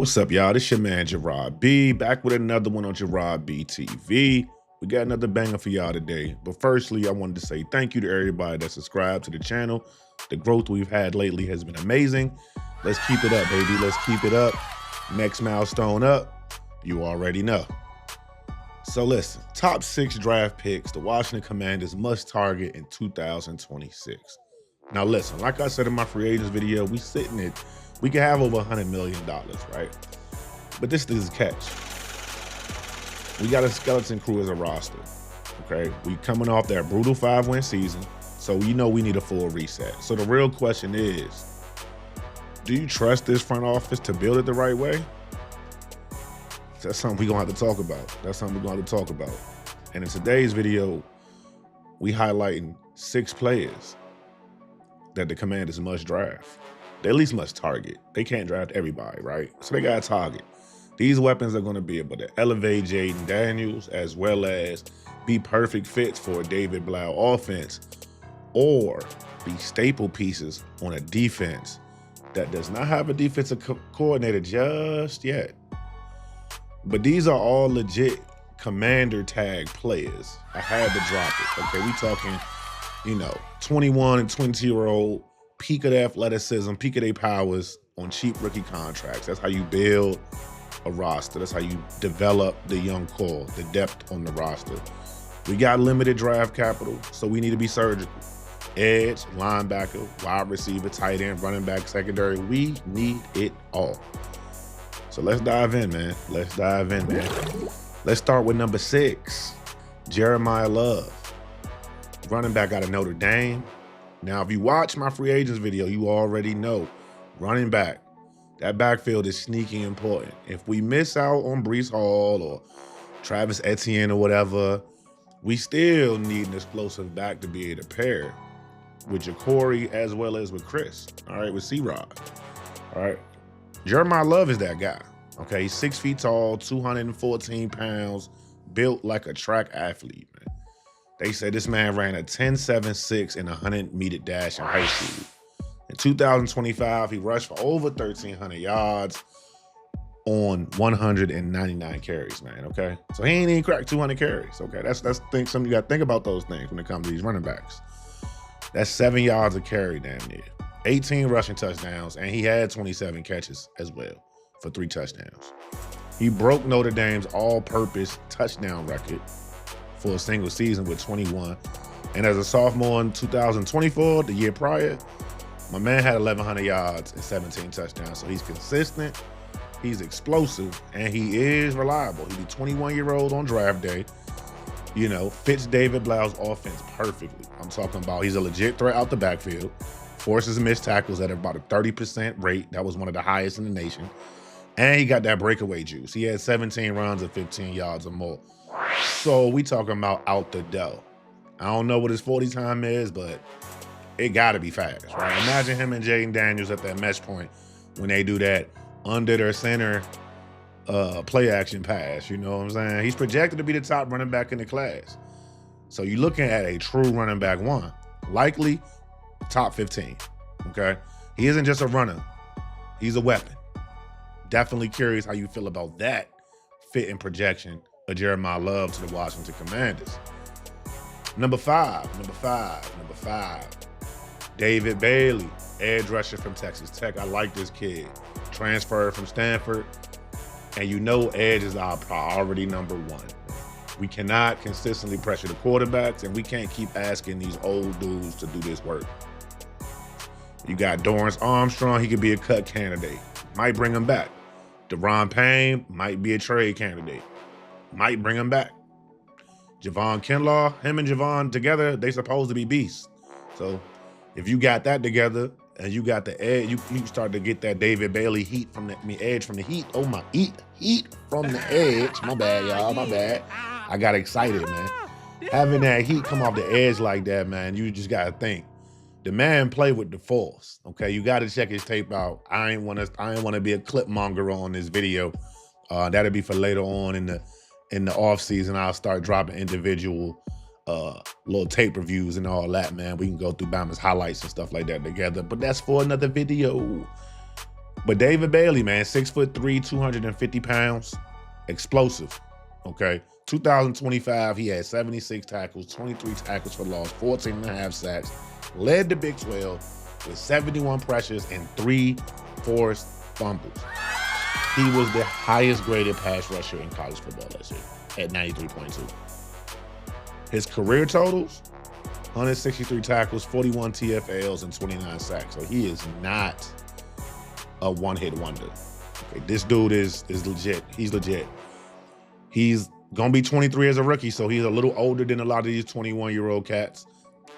What's up, y'all? This your man, Gerard B, back with another one on Gerard B TV. We got another banger for y'all today. But firstly, I wanted to say thank you to everybody that subscribed to the channel. The growth we've had lately has been amazing. Let's keep it up, baby. Let's keep it up. Next milestone up, you already know. So listen, top 6 draft picks the Washington Commanders must target in 2026. Now listen, like I said in my free agents video, we can have over $100 million, right? But this is a catch. We got a skeleton crew as a roster, okay? We coming off that brutal 5-win season, so you know we need a full reset. So the real question is, do you trust this front office to build it the right way? That's something we're gonna have to talk about. And in today's video, we highlighting 6 players that the Commanders must draft. They at least must target. They can't draft everybody, right? So they got to target. These weapons are going to be able to elevate Jaden Daniels as well as be perfect fits for a David Blau offense or be staple pieces on a defense that does not have a defensive coordinator just yet. But these are all legit Commander tag players. I had to drop it. Okay, we talking, 21 and 22-year-old peak of their athleticism, peak of their powers on cheap rookie contracts. That's how you build a roster. That's how you develop the young core, the depth on the roster. We got limited draft capital, so we need to be surgical. Edge, linebacker, wide receiver, tight end, running back, secondary. We need it all. So let's dive in, man. Let's start with number 6, Jeremiah Love. Running back out of Notre Dame. Now, if you watch my free agents video, you already know running back, that backfield is sneaky important. If we miss out on Breece Hall or Travis Etienne or whatever, we still need an explosive back to be able to pair with Ja'Cory as well as with Chris, all right, with C-Rod, all right? Jeremiah Love is that guy, okay? He's 6 feet tall, 214 pounds, built like a track athlete, man. They said this man ran a 10.76 in a 100-meter dash in high school. In 2025, he rushed for over 1,300 yards on 199 carries, man, okay? So he ain't even cracked 200 carries, okay? That's something you got to think about those things when it comes to these running backs. That's 7 yards a carry damn near. 18 rushing touchdowns, and he had 27 catches as well for 3 touchdowns. He broke Notre Dame's all-purpose touchdown record for a single season with 21. And as a sophomore in 2024, the year prior, my man had 1,100 yards and 17 touchdowns. So he's consistent, he's explosive, and he is reliable. He's a 21-year-old on draft day, fits David Blau's offense perfectly. I'm talking about he's a legit threat out the backfield, forces missed tackles at about a 30% rate. That was one of the highest in the nation. And he got that breakaway juice. He had 17 runs of 15 yards or more. So we talking about out the dough. I don't know what his 40 time is, but it gotta be fast, right? Imagine him and Jaden Daniels at that mesh point when they do that under their center play action pass, you know what I'm saying? He's projected to be the top running back in the class. So you're looking at a true running back 1, likely top 15, okay? He isn't just a runner, he's a weapon. Definitely curious how you feel about that fit and projection of Jeremiah Love to the Washington Commanders. Number five, David Bailey, edge rusher from Texas Tech. I like this kid. Transferred from Stanford, and edge is our priority number 1. We cannot consistently pressure the quarterbacks, and we can't keep asking these old dudes to do this work. You got Dorrance Armstrong, he could be a cut candidate. Might bring him back. Deron Payne might be a trade candidate. Might bring him back. Javon Kinlaw, him and Javon together, they supposed to be beasts. So if you got that together and you got the edge, you start to get that David Bailey heat from the edge from the heat. Oh my, heat from the edge. My bad, y'all, my bad. I got excited, man. Having that heat come off the edge like that, man, you just gotta think. The man play with the force, okay? You gotta check his tape out. I ain't wanna be a clip monger on this video. That'll be for later on in the off season. I'll start dropping individual little tape reviews and all that, man. We can go through Bama's highlights and stuff like that together, but that's for another video. But David Bailey, man, 6'3", 250 pounds, explosive. Okay. 2025, he had 76 tackles, 23 tackles for loss, 14.5 sacks, led the Big 12 with 71 pressures and 3 forced fumbles. He was the highest graded pass rusher in college football last year at 93.2. His career totals, 163 tackles, 41 TFLs, and 29 sacks. So he is not a one-hit wonder. Okay, this dude is legit. He's legit. He's gonna be 23 as a rookie, so he's a little older than a lot of these 21-year-old cats.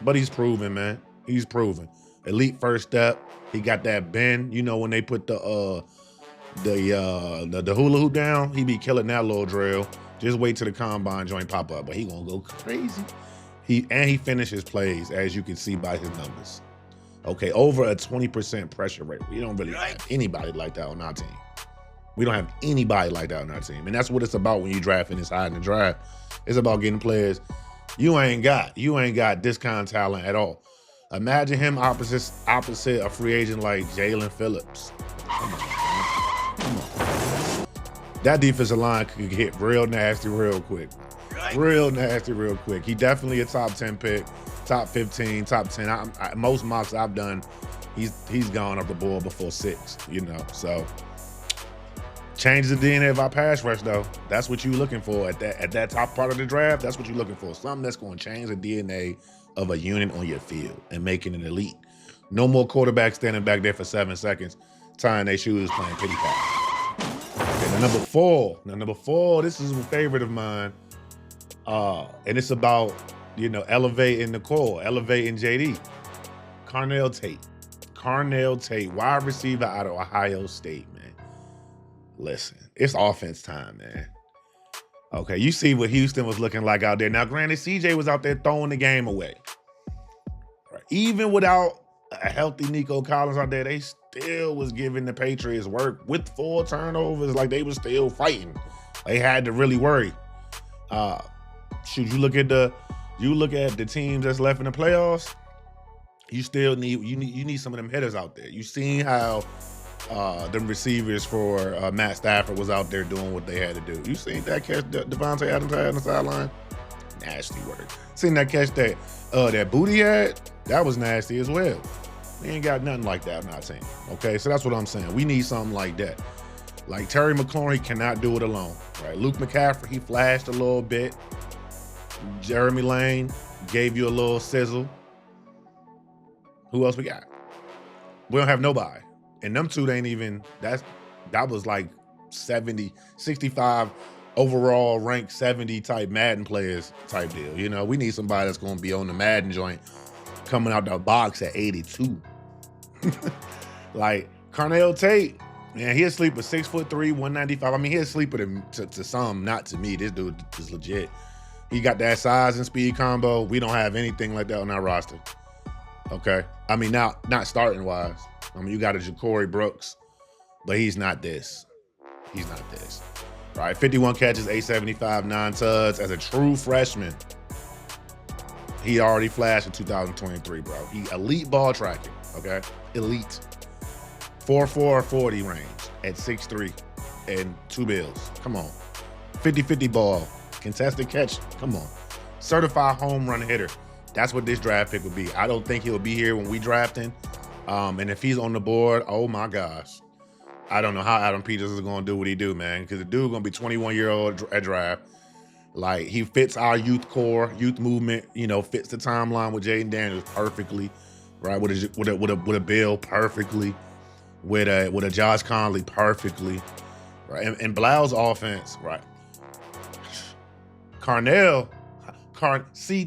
But he's proven, man. He's proven. Elite first step. He got that bend. You know, when they put the hula hoop down, he be killing that little drill. Just wait till the combine joint pop up, but he gonna go crazy. He finishes plays, as you can see by his numbers. Okay, over a 20% pressure rate. We don't really have anybody like that on our team. We don't have anybody like that on our team. And that's what it's about when you drafting this high in the draft. It's about getting players you ain't got this kind of talent at all. Imagine him opposite a free agent like Jalen Phillips. Come on, man. Come on. That defensive line could get real nasty real quick. Real nasty real quick. He definitely a top 10 pick, top 15, top 10. Most mocks I've done, he's gone up the board before 6, you know, so. Change the DNA of our pass rush, though. That's what you're looking for at that top part of the draft. That's what you're looking for. Something that's going to change the DNA of a unit on your field and make it an elite. No more quarterbacks standing back there for 7 seconds, tying their shoes, playing pity pat. Okay, now number four, this is a favorite of mine. And it's about, you know, elevating the core, elevating JD. Carnell Tate, wide receiver out of Ohio State, man. Listen, it's offense time, man. Okay, you see what Houston was looking like out there. Now, granted, CJ was out there throwing the game away. Right. Even without a healthy Nico Collins out there, they still was giving the Patriots work with 4 turnovers. Like, they were still fighting. They had to really worry. Should you look at the teams that's left in the playoffs? You still need some of them hitters out there. You seen how them receivers for Matt Stafford was out there doing what they had to do. You seen that catch Devontae Adams had on the sideline? Nasty work. Seen that catch that Booty had? That was nasty as well. We ain't got nothing like that on our team. Okay, so that's what I'm saying. We need something like that. Like Terry McLaurin cannot do it alone. Right? Luke McCaffrey, he flashed a little bit. Jeremy Lane gave you a little sizzle. Who else we got? We don't have nobody. And them two ain't even, that was like 70, 65 overall ranked 70 type Madden players type deal. You know, we need somebody that's going to be on the Madden joint coming out the box at 82. Like Carnell Tate, man, he a sleeper, 6'3", 195. I mean, he a sleeper to some, not to me. This dude is legit. He got that size and speed combo. We don't have anything like that on our roster. Okay? I mean, not starting wise. I mean, you got a Ja'Cory Brooks, but he's not this. He's not this. All right, 51 catches, 875, 9 tuds. As a true freshman, he already flashed in 2023, bro. He elite ball tracking, okay? Elite. 4.4 40 range at 6'3" and 2 bills. Come on. 50-50 ball. Contested catch. Come on. Certified home run hitter. That's what this draft pick would be. I don't think he'll be here when we draft him. And if he's on the board, oh my gosh. I don't know how Adam Peters is going to do what he do, man, because the dude going to be 21-year-old at draft. Like, he fits our youth core, youth movement, you know, fits the timeline with Jaden Daniels perfectly, right? With a Bill perfectly, with a Josh Conley perfectly, right? And Blau's offense, right?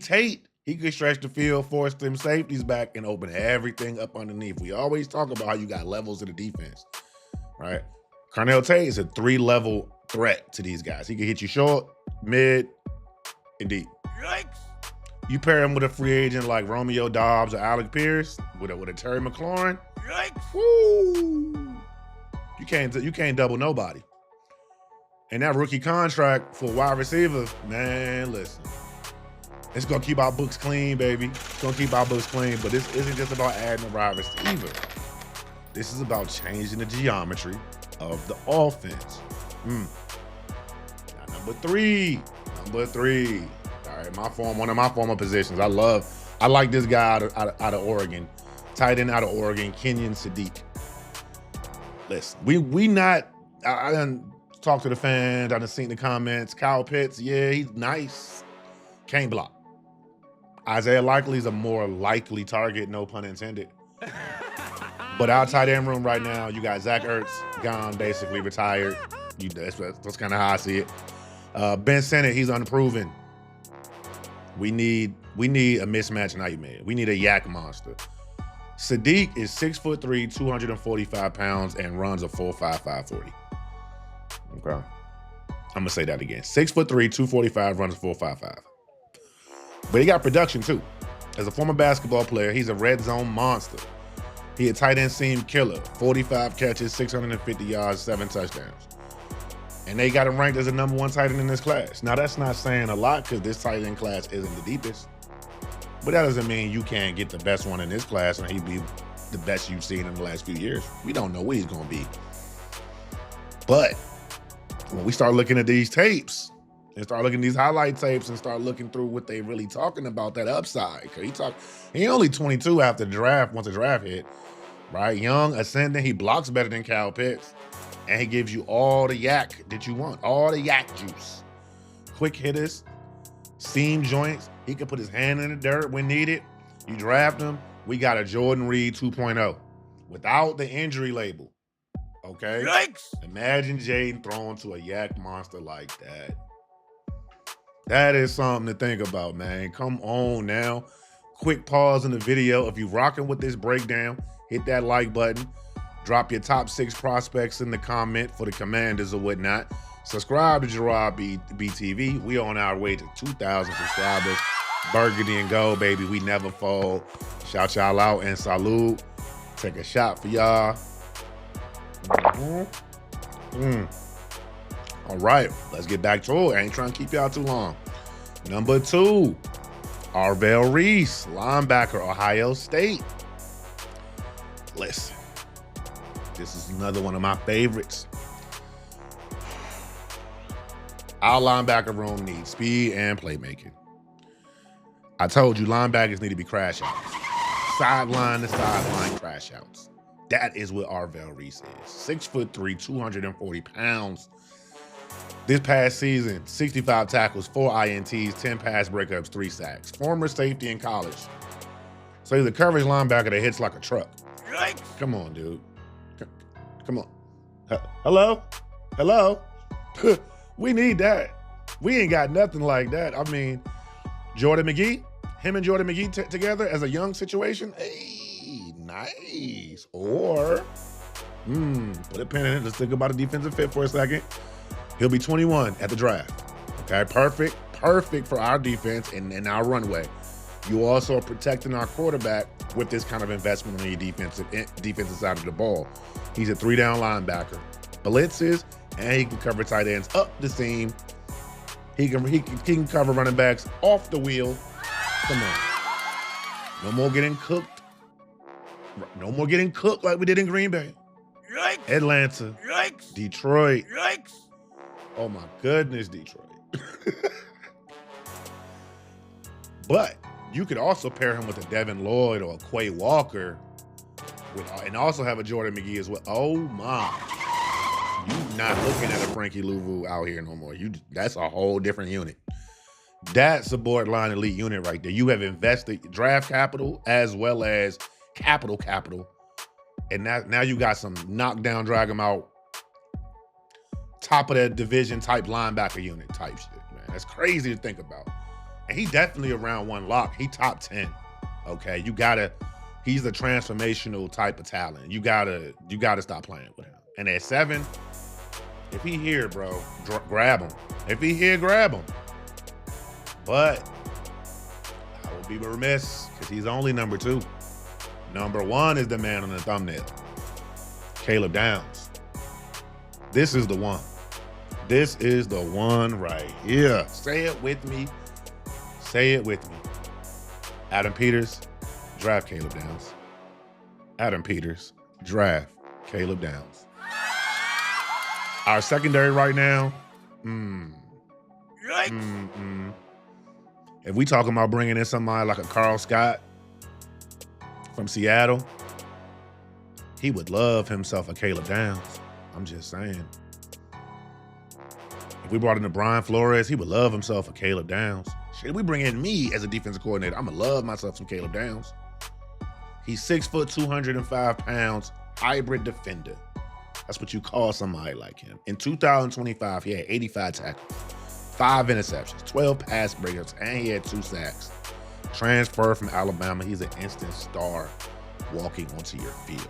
Tate, he could stretch the field, force them safeties back, and open everything up underneath. We always talk about how you got levels of the defense, right? Carnell Tate is a 3-level threat to these guys. He can hit you short, mid, and deep. Yikes. You pair him with a free agent like Romeo Doubs or Alec Pierce, with a Terry McLaurin. Yikes. Woo. You can't double nobody. And that rookie contract for wide receiver, man, listen. It's going to keep our books clean, baby. It's going to keep our books clean, but this isn't just about adding a wide receiver. This is about changing the geometry of the offense. Now, number three. All right, one of my former positions. I like this guy out of Oregon. Tight end out of Oregon, Kenyon Sadiq. Listen, we not, I done talked to the fans, I done seen the comments. Kyle Pitts, yeah, he's nice. Can't block. Isaiah Likely's a more likely target, no pun intended. But our tight end room right now, you got Zach Ertz gone, basically retired. That's kind of how I see it. Ben Sinnott, he's unproven. We need a mismatch nightmare. We need a yak monster. Sadiq is 6'3", 245 pounds, and runs a 4.5, 540. Okay. I'm gonna say that again. 6'3", 245, runs a 4.55. But he got production too. As a former basketball player, he's a red zone monster. He a tight end seam killer. 45 catches, 650 yards, 7 touchdowns. And they got him ranked as the #1 tight end in this class. Now that's not saying a lot because this tight end class isn't the deepest. But that doesn't mean you can't get the best one in this class and he'd be the best you've seen in the last few years. We don't know what he's gonna be. But when we start looking at these tapes and start looking at these highlight tapes and start looking through what they really talking about, that upside. Cause he only 22 after the draft, once the draft hit, right? Young, ascending, he blocks better than Kyle Pitts. And he gives you all the yak that you want, all the yak juice. Quick hitters, seam joints. He can put his hand in the dirt when needed. You draft him, we got a Jordan Reed 2.0 without the injury label, okay? Yikes! Imagine Jaden throwing to a yak monster like that. That is something to think about, man. Come on now. Quick pause in the video. If you're rocking with this breakdown, hit that like button. Drop your top 6 prospects in the comment for the Commanders or whatnot. Subscribe to Gerard BTV. We on our way to 2,000 subscribers. Burgundy and gold, baby. We never fall. Shout y'all out and salute. Take a shot for y'all. All right, let's get back to it. I ain't trying to keep y'all too long. Number 2, Arvell Reese, linebacker, Ohio State. Listen. This is another one of my favorites. Our linebacker room needs speed and playmaking. I told you linebackers need to be crash outs. Sideline to sideline crash outs. That is what Arvell Reese is. 6'3", 240 pounds. This past season, 65 tackles, 4 INTs, 10 pass breakups, 3 sacks. Former safety in college. So he's a coverage linebacker that hits like a truck. Yikes! Come on, dude. Come on. Hello? We need that. We ain't got nothing like that. I mean, Jordan McGee, him and Jordan McGee together as a young situation. Hey, nice. Or, put a pin in it. Let's think about a defensive fit for a second. He'll be 21 at the draft. Okay, perfect for our defense and our runway. You also are protecting our quarterback with this kind of investment on your defensive side of the ball. He's a 3-down linebacker. Blitzes, and he can cover tight ends up the seam. He can cover running backs off the wheel. Come on. No more getting cooked. No more getting cooked like we did in Green Bay. Yikes! Atlanta. Yikes! Detroit. Yikes! Oh my goodness, Detroit. But you could also pair him with a Devin Lloyd or a Quay Walker, and also have a Jordan McGee as well. Oh my. You're not looking at a Frankie Louvu out here no more. That's a whole different unit. That's a borderline elite unit right there. You have invested draft capital as well as capital. And now you got some knockdown, drag them out, top of that division type linebacker unit type shit, man. That's crazy to think about. And he definitely around 1 lock. He top 10. Okay, he's a transformational type of talent. You gotta stop playing with him. And at 7, if he here, bro, grab him. If he here, grab him. But I would be remiss because he's only number 2. Number 1 is the man on the thumbnail, Caleb Downs. This is the one. This is the one right here. Say it with me. Say it with me. Adam Peters, draft Caleb Downs. Adam Peters, Draft Caleb Downs. Our secondary right now, if we talking about bringing in somebody like a Carl Scott from Seattle, he would love himself a Caleb Downs. I'm just saying. If we brought in a Brian Flores, he would love himself a Caleb Downs. Shit, we bring in me as a defensive coordinator, I'm gonna love myself some Caleb Downs. He's 6 foot, 205 pounds, hybrid defender. That's what you call somebody like him. In 2025, he had 85 tackles, 5 interceptions, 12 pass breakups, and he had 2 sacks. Transfer from Alabama, he's an instant star walking onto your field.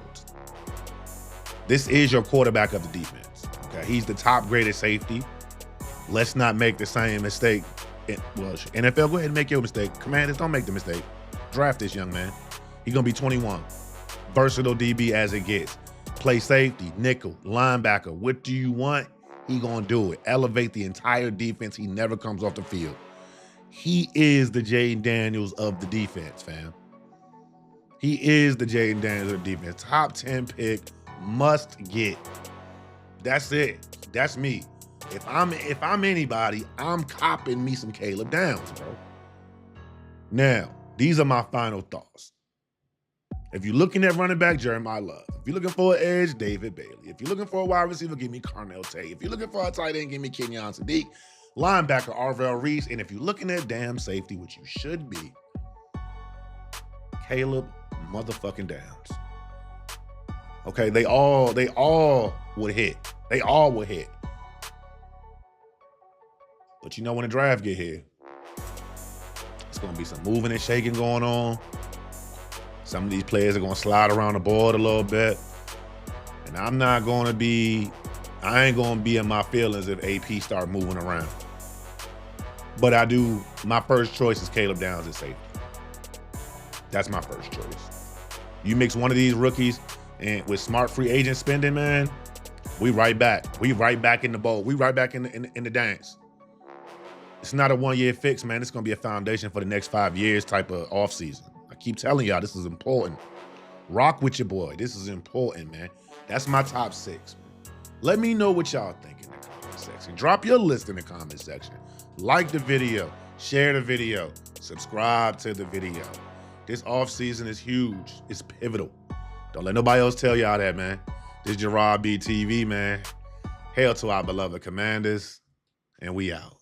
This is your quarterback of the defense. Okay, he's the top graded safety. Let's not make the same mistake. Well, NFL, go ahead and make your mistake. Commanders, don't make the mistake. Draft this young man. He's gonna be 21. Versatile DB as it gets. Play safety, nickel, linebacker. What do you want? He gonna do it. Elevate the entire defense. He never comes off the field. He is the Jaden Daniels of the defense, fam. He is the Jaden Daniels of the defense. Top 10 pick, must get. That's it. That's me. If I'm anybody, I'm copping me some Caleb Downs, bro. Now, these are my final thoughts. If you're looking at running back, Jeremiah Love. If you're looking for an edge, David Bailey. If you're looking for a wide receiver, give me Carnell Tate. If you're looking for a tight end, give me Kenyon Sadiq. Linebacker, Arvell, Reese. And if you're looking at damn safety, which you should be, Caleb motherfucking Downs. Okay, they all would hit. They all would hit. But you know when the draft get here, it's gonna be some moving and shaking going on. Some of these players are gonna slide around the board a little bit. And I ain't gonna be in my feelings if AP start moving around. But my first choice is Caleb Downs at safety. That's my first choice. You mix one of these rookies and with smart free agent spending, man, we right back. We right back in the bowl. We right back in the dance. It's not a one-year fix, man. It's going to be a foundation for the next 5 years type of offseason. I keep telling y'all, this is important. Rock with your boy. This is important, man. That's my top 6. Let me know what y'all think in the comment section. Drop your list in the comment section. Like the video. Share the video. Subscribe to the video. This offseason is huge. It's pivotal. Don't let nobody else tell y'all that, man. This Gerard BTV, man. Hail to our beloved Commanders, and we out.